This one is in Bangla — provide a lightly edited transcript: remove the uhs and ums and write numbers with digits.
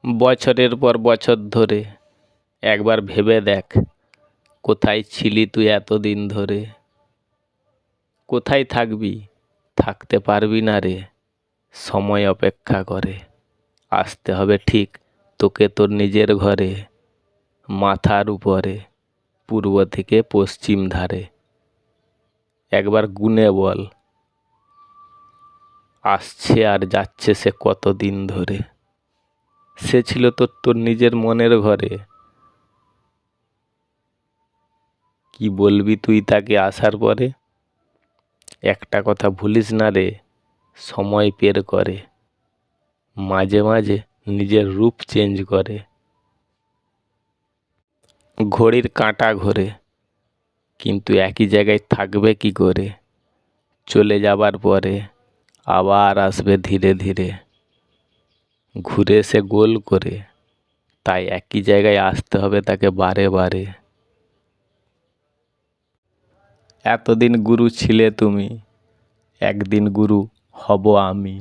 বছরের পর বছর ধরে একবার ভেবে দেখ, কোথায় ছিলি তুই এতদিন ধরে? কোথায় থাকবি? থাকতে পারবি না রে। সময় অপেক্ষা করে, আসতে হবে ঠিক তোকে তোর নিজের ঘরে। মাথার উপরে, পূর্ব থেকে পশ্চিম ধারে। একবার গুনে বল, আসছে আর যাচ্ছে সে কতদিন ধরে। সে ছিল তোর নিজের মনের ঘরে। কি বলবি তুই তাকে আসার পরে? একটা কথা ভুলিস না রে, সময় পের করে, মাঝে মাঝে নিজের রূপ চেঞ্জ করে। ঘড়ির কাঁটা ঘোরে, কিন্তু একই জায়গায় থাকবে কি করে? চলে যাবার পরে আবার আসবে ধীরে ধীরে, ঘুরে সে গোল করে। তাই একই জায়গায় আসতে হবে তাকে বারে বারে। এতদিন গুরু ছিলে তুমি, একদিন গুরু হব আমি।